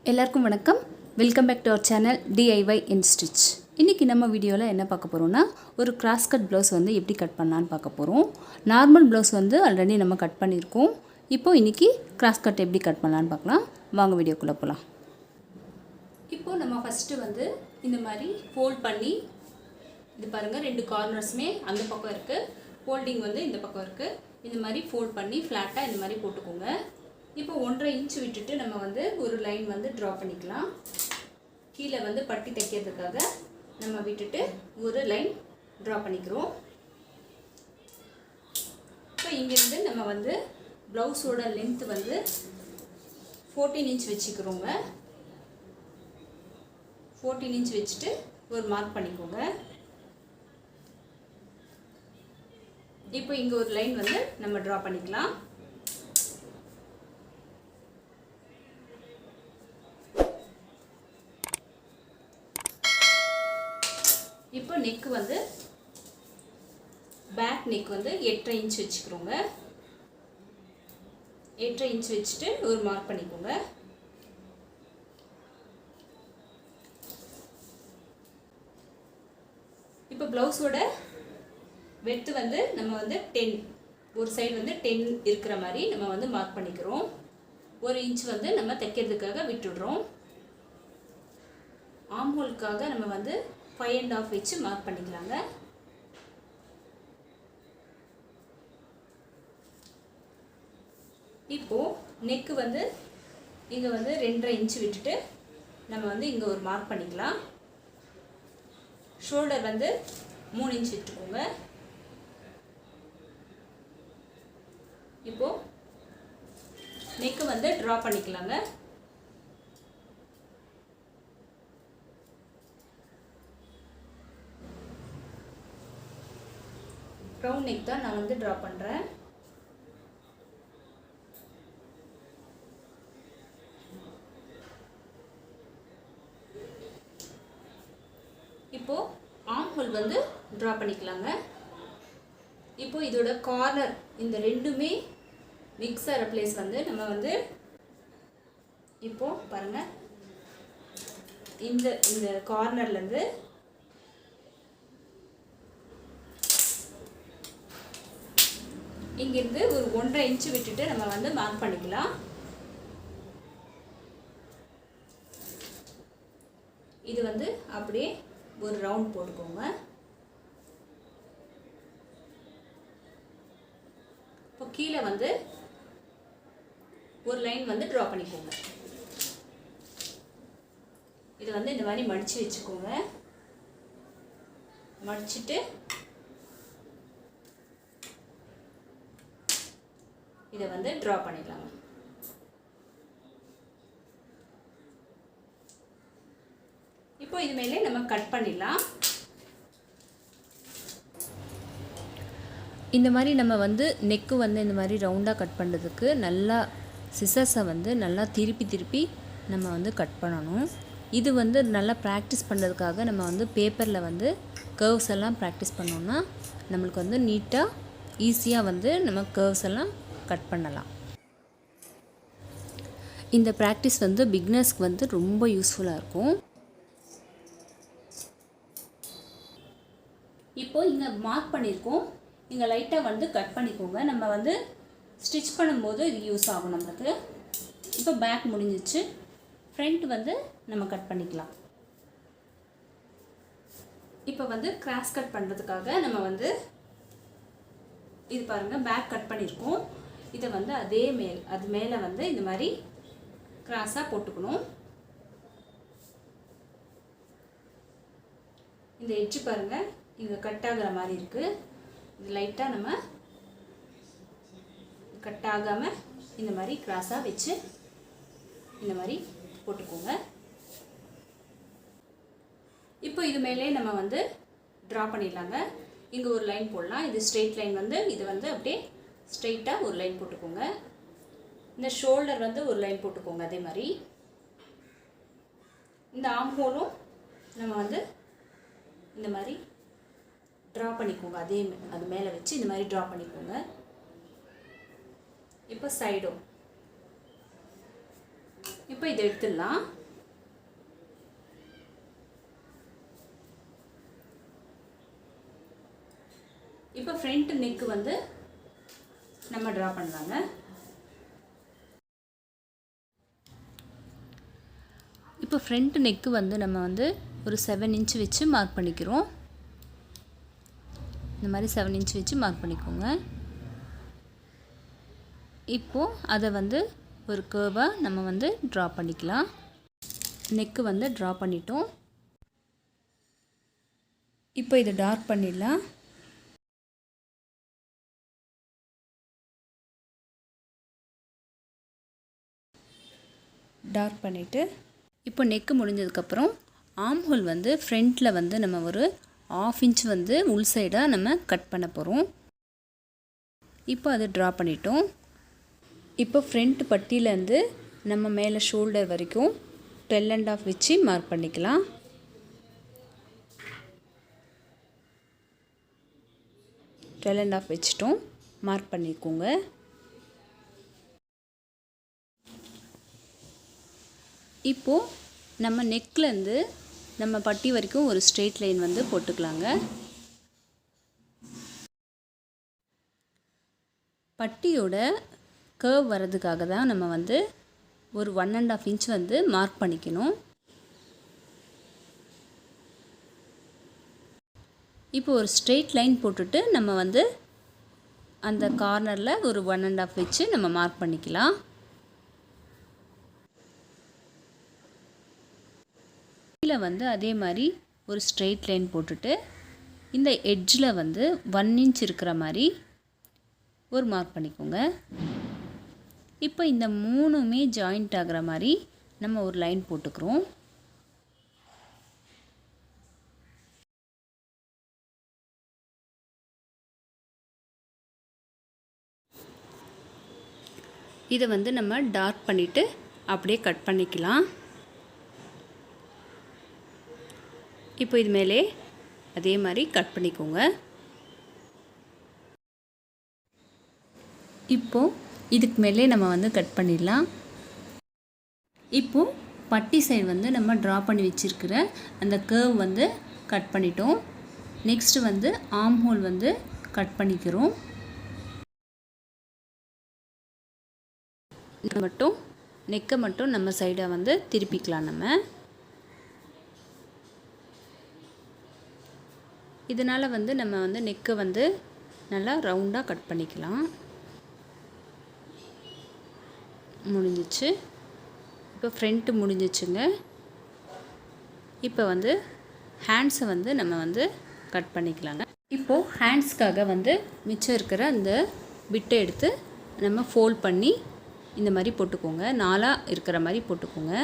எல்லாருக்கும் வணக்கம். Welcome back to our channel DIY in Stitch. இன்றைக்கி நம்ம வீடியோவில் என்ன பார்க்க போகிறோம்னா, ஒரு கிராஸ் கட் ப்ளவுஸ் வந்து எப்படி கட் பண்ணலான்னு பார்க்க போகிறோம். நார்மல் ப்ளவுஸ் வந்து ஆல்ரெடி நம்ம கட் பண்ணியிருக்கோம். இப்போது இன்றைக்கி கிராஸ் கட் எப்படி கட் பண்ணலான்னு பார்க்கலாம். வாங்க வீடியோக்குள்ளே போகலாம். இப்போது நம்ம ஃபஸ்ட்டு வந்து இந்த மாதிரி ஃபோல்ட் பண்ணி, இது பாருங்கள், ரெண்டு கார்னர்ஸுமே அந்த பக்கம் இருக்குது, ஃபோல்டிங் வந்து இந்த பக்கம் இருக்குது. இந்த மாதிரி ஃபோல்ட் பண்ணி ஃப்ளாட்டாக இந்த மாதிரி போட்டுக்கோங்க. இப்போ 1.5 இன்ச் விட்டுட்டு நம்ம வந்து ஒரு லைன் வந்து ட்ரா பண்ணிக்கலாம். கீழே வந்து பட்டி தைக்கிறதுக்காக நம்ம விட்டுட்டு ஒரு லைன் ட்ரா பண்ணிக்கிறோம். இப்போ இங்கேருந்து நம்ம வந்து ப்ளவுஸோட லென்த்து வந்து 14 இன்ச் வச்சுக்கிறோங்க. 14 இன்ச் வச்சுட்டு ஒரு மார்க் பண்ணிக்கோங்க. இப்போ இங்கே ஒரு லைன் வந்து நம்ம ட்ரா பண்ணிக்கலாம். இப்போ நெக் வந்து பேக் நெக் வந்து 8.5 இன்ச் வச்சுக்கிறோங்க. 8.5 இன்ச் வச்சுட்டு ஒரு மார்க் பண்ணிக்கோங்க. இப்போ ப்ளவுஸோட வெட்டு வந்து நம்ம வந்து 10, ஒரு சைடு வந்து 10 இருக்கிற மாதிரி நம்ம வந்து மார்க் பண்ணிக்கிறோம். 1 இன்ச் வந்து நம்ம தைக்கிறதுக்காக விட்டுடுறோம். ஆம் ஹோலுக்காக நம்ம வந்து 5.5 வச்சு மார்க் பண்ணிக்கலாங்க. இப்போது நெக்கு வந்து இங்கே வந்து 2.5 இன்ச் விட்டுட்டு நம்ம வந்து இங்கே ஒரு மார்க் பண்ணிக்கலாம். ஷோல்டர் வந்து 3 இன்ச் விட்டுக்கோங்க. இப்போது நெக்கு வந்து ட்ரா பண்ணிக்கலாங்க. ரவுண்ட் நெக் தான் நான் வந்து ட்ரா பண்ணுறேன். இப்போது ஆர்ம் ஹோல் வந்து ட்ரா பண்ணிக்கலாங்க. இப்போது இதோட கார்னர் இந்த ரெண்டுமே மிக்ஸ் ஆகிற பிளேஸ் வந்து நம்ம வந்து இப்போது பாருங்கள், இந்த கார்னர்லேருந்து இங்கிருந்து ஒரு 1.5 இன்ச் விட்டுட்டு நம்ம வந்து மார்க் பண்ணிக்கலாம். இது வந்து அப்படியே ஒரு ரவுண்ட் போட்டுக்கோங்க. இப்போ கீழே வந்து ஒரு லைன் வந்து ட்ரா பண்ணிக்கோங்க. இது வந்து இந்த மாதிரி மடித்து வச்சுக்கோங்க. மடிச்சுட்டு இதை வந்து ட்ரா பண்ணிடலாங்க. இப்போ இது மேலே நம்ம கட் பண்ணிடலாம். இந்த மாதிரி நம்ம வந்து நெக்கு வந்து இந்த மாதிரி ரவுண்டாக கட் பண்ணுறதுக்கு நல்லா சிசர்ஸை வந்து நல்லா திருப்பி நம்ம வந்து கட் பண்ணணும். இது வந்து நல்லா ப்ராக்டிஸ் பண்ணுறதுக்காக நம்ம வந்து பேப்பரில் வந்து கர்வ்ஸ் எல்லாம் ப்ராக்டிஸ் பண்ணோம்னா நம்மளுக்கு வந்து நீட்டாக ஈஸியாக வந்து நம்ம கர்வ்ஸ் எல்லாம் கட் பண்ணலாம். இந்த ப்ராக்டிஸ் வந்து பிகினர்ஸ்க்கு வந்து ரொம்ப யூஸ்ஃபுல்லாக இருக்கும். இப்போது இங்கே மார்க் பண்ணியிருக்கோம். இங்கே லைட்டாக வந்து கட் பண்ணிக்கோங்க. நம்ம வந்து ஸ்டிச் பண்ணும்போது இது யூஸ் ஆகும் நம்மளுக்கு. இப்போ பேக் முடிஞ்சிச்சு. ஃப்ரண்ட் வந்து நம்ம கட் பண்ணிக்கலாம். இப்போ வந்து கிராஸ் கட் பண்ணுறதுக்காக நம்ம வந்து இது பாருங்கள், பேக் கட் பண்ணியிருக்கோம். இதை வந்து அது மேலே வந்து இந்த மாதிரி கிராஸாக போட்டுக்கணும். இந்த எட்ஜு பாருங்கள், இங்கே கட் ஆகிற மாதிரி இருக்குது. இது லைட்டாக நம்ம கட் ஆகாமல் இந்த மாதிரி கிராஸாக வச்சு இந்த மாதிரி போட்டுக்கோங்க. இப்போ இது மேலே நம்ம வந்து ட்ரா பண்ணிடலாங்க. இங்கே ஒரு லைன் போடலாம். இது ஸ்ட்ரெயிட் லைன் வந்து இது வந்து அப்படியே ஸ்ட்ரெயிட்டாக ஒரு லைன் போட்டுக்கோங்க. இந்த ஷோல்டர் வந்து ஒரு லைன் போட்டுக்கோங்க. அதே மாதிரி இந்த ஆர்ம் ஹோலும் நம்ம வந்து இந்த மாதிரி ட்ரா பண்ணிக்கோங்க. அது மேலே வச்சு இந்த மாதிரி ட்ரா பண்ணிக்கோங்க. இப்போ சைடும் இப்போ இதை எடுத்துடலாம். இப்போ ஃப்ரண்ட் நெக் வந்து நம்ம ட்ரா பண்ணலாங்க. இப்போ ஃப்ரண்ட் நெக்கு வந்து நம்ம வந்து ஒரு 7 இன்ச் வச்சு மார்க் பண்ணிக்கிறோம். இந்த மாதிரி 7 இன்ச் வச்சு மார்க் பண்ணிக்கோங்க. இப்போது அதை வந்து ஒரு கர்வாக நம்ம வந்து ட்ரா பண்ணிக்கலாம். நெக்கு வந்து ட்ரா பண்ணிட்டோம். இப்போ இதை டார்க் பண்ணிடலாம். டார்க் பண்ணிவிட்டு இப்போ நெக்கு முடிஞ்சதுக்கப்புறம் ஆர்ம் ஹோல் வந்து ஃப்ரண்ட்டில் வந்து நம்ம ஒரு 1/2 இன்ச் வந்து உள் சைடாக நம்ம கட் பண்ண போகிறோம். இப்போ அதை ட்ரா பண்ணிட்டோம். இப்போ ஃப்ரண்ட் பட்டியிலேருந்து நம்ம மேலே ஷோல்டர் வரைக்கும் 12.5 வச்சு மார்க் பண்ணிக்கலாம். வச்சிட்டோம். மார்க் பண்ணிக்கோங்க. இப்போது நம்ம நெக்லேருந்து நம்ம பட்டி வரைக்கும் ஒரு ஸ்ட்ரெயிட் லைன் வந்து போட்டுக்கலாங்க. பட்டியோட கர்வ் வர்றதுக்காக தான் நம்ம வந்து ஒரு 1.5 இன்ச் வந்து மார்க் பண்ணிக்கணும். இப்போ ஒரு ஸ்ட்ரெயிட் லைன் போட்டுட்டு நம்ம வந்து அந்த கார்னரில் ஒரு 1.5 வச்சு நம்ம மார்க் பண்ணிக்கலாம். கீழே வந்து அதே மாதிரி ஒரு ஸ்ட்ரெயிட் லைன் போட்டுட்டு இந்த எட்ஜில் வந்து 1 இன்ச் இருக்கிற மாதிரி ஒரு மார்க் பண்ணிக்கோங்க. இப்போ இந்த 3மே ஜாயிண்ட் ஆகிற மாதிரி நம்ம ஒரு லைன் போட்டுக்கிறோம். இதை வந்து நம்ம டார்க் பண்ணிவிட்டு அப்படியே கட் பண்ணிக்கலாம். இப்போ இது மேலே அதே மாதிரி கட் பண்ணிக்கோங்க. இப்போது இதுக்கு மேலே நம்ம வந்து கட் பண்ணிடலாம். இப்போது பட்டி சைடு வந்து நம்ம ட்ரா பண்ணி வச்சுருக்கிற அந்த கர்வ் வந்து கட் பண்ணிட்டோம். நெக்ஸ்ட்டு வந்து ஆர்ம் ஹோல் வந்து கட் பண்ணிக்கிறோம். நெக்கை மட்டும் நம்ம சைடை வந்து திருப்பிக்கலாம். நம்ம இதனால் வந்து நம்ம வந்து நெக்கை வந்து நல்லா ரவுண்டாக கட் பண்ணிக்கலாம். முடிஞ்சிச்சு. இப்போ ஃப்ரண்ட்டு முடிஞ்சிச்சுங்க. இப்போ வந்து ஹேண்ட்ஸை வந்து நம்ம வந்து கட் பண்ணிக்கலாங்க. இப்போது ஹேண்ட்ஸ்க்காக வந்து மிச்சம் இருக்கிற அந்த பிட்டை எடுத்து நம்ம ஃபோல்ட் பண்ணி இந்த மாதிரி போட்டுக்கோங்க. 4ஆக இருக்கிற மாதிரி போட்டுக்கோங்க.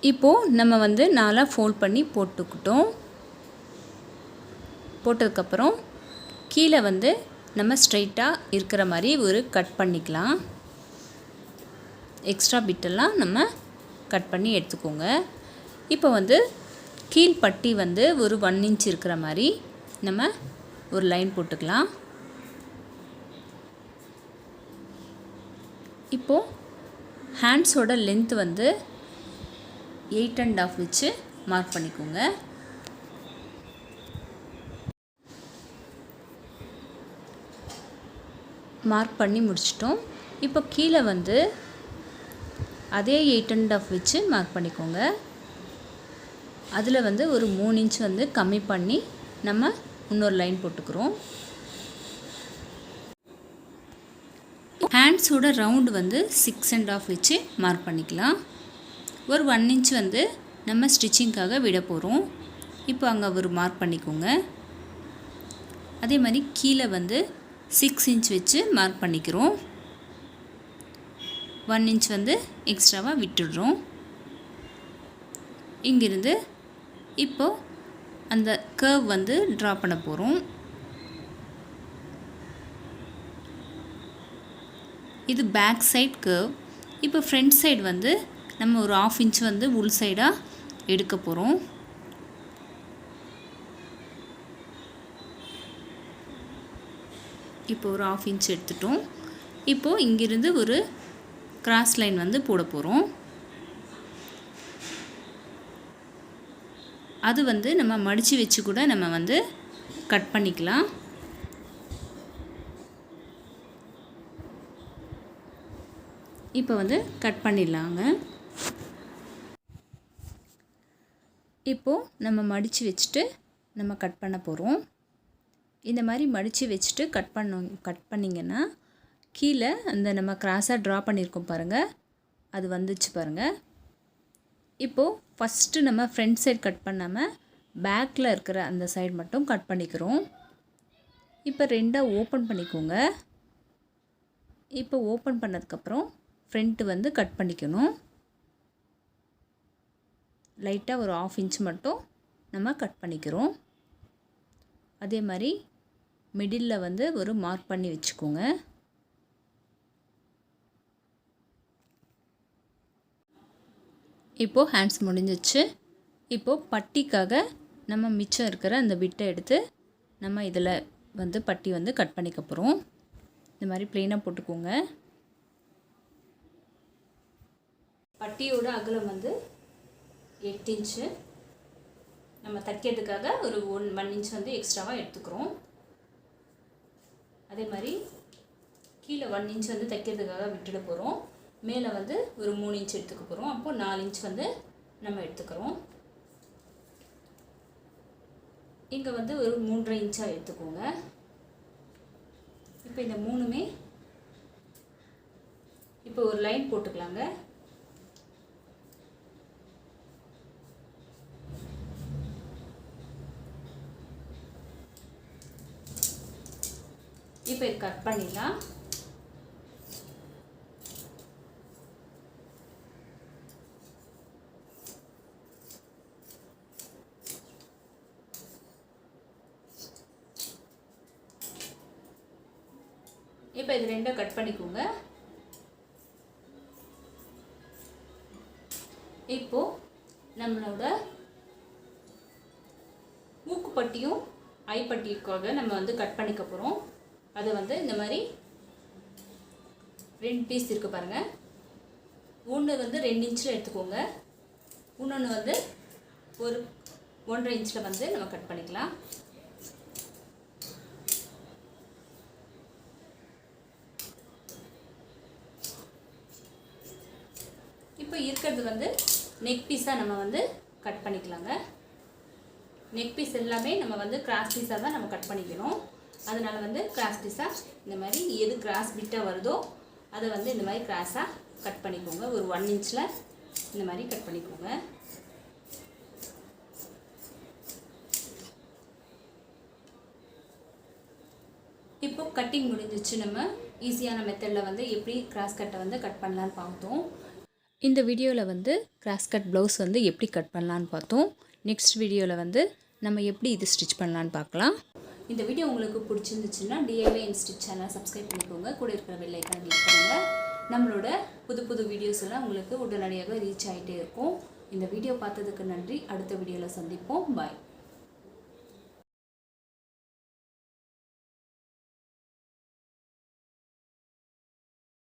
இப்போது நம்ம வந்து 4ஆக ஃபோல்ட் பண்ணி போட்டுக்கிட்டோம். போட்டதுக்கப்புறம் கீழே வந்து நம்ம ஸ்ட்ரைட்டாக இருக்கிற மாதிரி ஒரு கட் பண்ணிக்கலாம். எக்ஸ்ட்ரா பிட்டெல்லாம் நம்ம கட் பண்ணி எடுத்துக்கோங்க. இப்போ வந்து கீழ்பட்டி வந்து ஒரு 1 இன்ச் இருக்கிற மாதிரி நம்ம ஒரு லைன் போட்டுக்கலாம். இப்போது ஹேண்ட்ஸோட லென்த் வந்து 8.5 வச்சு மார்க் பண்ணிக்கோங்க. மார்க் பண்ணி முடிச்சிட்டோம். இப்போ கீழே வந்து அதே 8.5 வச்சு மார்க் பண்ணிக்கோங்க. அதில் வந்து ஒரு 3 இன்ச் வந்து கம்மி பண்ணி நம்ம இன்னொரு லைன் போட்டுக்கிறோம். ஹேண்ட்ஸோட ரவுண்டு வந்து 6.5 வச்சு மார்க் பண்ணிக்கலாம். ஒரு 1 இன்ச் வந்து நம்ம ஸ்டிச்சிங்காக விட போகிறோம். இப்போ அங்கே ஒரு மார்க் பண்ணிக்கோங்க. அதே மாதிரி கீழே வந்து 6 இன்ச் வச்சு மார்க் பண்ணிக்கிறோம். 1 இன்ச் வந்து எக்ஸ்ட்ராவாக விட்டுடுறோம். இங்கிருந்து இப்போது அந்த கர்வ் வந்து ட்ரா பண்ண போகிறோம். இது பேக் சைட் கர்வ். இப்போ ஃப்ரண்ட் சைடு வந்து நம்ம ஒரு 1/2 இன்ச் வந்து உள் சைடாக எடுக்க போகிறோம். இப்போ ஒரு 1/2 இன்ச் எடுத்துட்டோம். இப்போது இங்கிருந்து ஒரு கிராஸ் லைன் வந்து போட போகிறோம். அது வந்து நம்ம மடித்து வச்சு கூட நம்ம வந்து கட் பண்ணிக்கலாம். இப்போ வந்து கட் பண்ணிடலாங்க. இப்போது நம்ம மடித்து வச்சுட்டு நம்ம கட் பண்ண போகிறோம். இந்த மாதிரி மடித்து வச்சுட்டு கட் பண்ணிங்கன்னா கீழே அந்த நம்ம கிராஸாக ட்ரா பண்ணியிருக்கோம் பாருங்கள், அது வந்துச்சு பாருங்கள். இப்போது ஃபஸ்ட்டு நம்ம ஃப்ரண்ட் சைடு கட் பண்ணாமல் பேக்கில் இருக்கிற அந்த சைடு மட்டும் கட் பண்ணிக்கிறோம். இப்போ ரெண்டாக ஓப்பன் பண்ணிக்கோங்க. இப்போ ஓப்பன் பண்ணதுக்கப்புறம் ஃப்ரண்ட்டு வந்து கட் பண்ணிக்கணும். லைட்டாக ஒரு 1/2 இன்ச் மட்டும் நம்ம கட் பண்ணிக்கிறோம். அதே மாதிரி மிடில் வந்து ஒரு மார்க் பண்ணி வச்சுக்கோங்க. இப்போது ஹேண்ட்ஸ் முடிஞ்சிச்சு. இப்போது பட்டிக்காக நம்ம மிச்சம் இருக்கிற அந்த பிட்டை எடுத்து நம்ம இதில் வந்து பட்டி வந்து கட் பண்ணிக்க போகிறோம். இந்த மாதிரி ப்ளெயினாக போட்டுக்கோங்க. பட்டியோட அகலம் வந்து 8 இன்ச்சு. நம்ம தைக்கிறதுக்காக ஒரு 1 இன்ச் வந்து எக்ஸ்ட்ராவாக எடுத்துக்கிறோம். அதே மாதிரி கீழே 1 இன்ச் வந்து தைக்கிறதுக்காக விட்டுட போகிறோம். மேலே வந்து ஒரு 3 இன்ச் எடுத்துக்க போகிறோம். அப்போது 4 இன்ச் வந்து நம்ம எடுத்துக்கிறோம். இங்கே வந்து ஒரு 3.5 இன்ச்சாக எடுத்துக்கோங்க. இப்போ இந்த 3மே இப்போ ஒரு லைன் போட்டுக்கலாங்க. இப்போ இது கட் பண்ணிடலாம். இப்போ இது ரெண்டும் கட் பண்ணிக்கோங்க. இப்போது நம்மளோட மூக்குப்பட்டியும் ஐப்பட்டிக்காக நம்ம வந்து கட் பண்ணிக்க போகிறோம். அதை வந்து இந்த மாதிரி 2 பீஸ் இருக்குது பாருங்கள். ஒன்று வந்து 2 இன்ச்சில் எடுத்துக்கோங்க. இன்னொன்று வந்து ஒரு 1.5 இன்ச்சில் வந்து நம்ம கட் பண்ணிக்கலாம். இப்போ இருக்கிறது வந்து நெக் பீஸாக நம்ம வந்து கட் பண்ணிக்கலாங்க. நெக் பீஸ் எல்லாமே நம்ம வந்து கிராஸ் பீஸாக தான் நம்ம கட் பண்ணிக்கணும். அதனால் வந்து கிராஸ் பீஸாக இந்த மாதிரி எது கிராஸ் பிட்டாக வருதோ அதை வந்து இந்த மாதிரி கிராஸாக கட் பண்ணிக்கோங்க. ஒரு 1 இன்ச்சில் இந்த மாதிரி கட் பண்ணிக்கோங்க. இப்போ கட்டிங் முடிஞ்சிச்சு. நம்ம ஈஸியான மெத்தடில் வந்து எப்படி கிராஸ் கட்டை வந்து கட் பண்ணலான்னு பார்த்தோம். இந்த வீடியோவில் வந்து கிராஸ் கட் ப்ளவுஸ் வந்து எப்படி கட் பண்ணலான்னு பார்த்தோம். நெக்ஸ்ட் வீடியோவில் வந்து நம்ம எப்படி இது ஸ்டிச் பண்ணலான்னு பார்க்கலாம். இந்த வீடியோ உங்களுக்கு பிடிச்சிருந்துச்சுன்னா DIY and Stitch சேனலை சப்ஸ்கிரைப் பண்ணிக்கோங்க. கூட இருக்கிற பெல் ஐக்கானை கிளிக் பண்ணுங்கள். நம்மளோட புது வீடியோஸ் எல்லாம் உங்களுக்கு உடனடியாக ரீச் ஆகிட்டே இருக்கும். இந்த வீடியோ பார்த்ததுக்கு நன்றி. அடுத்த வீடியோவில் சந்திப்போம். பாய்.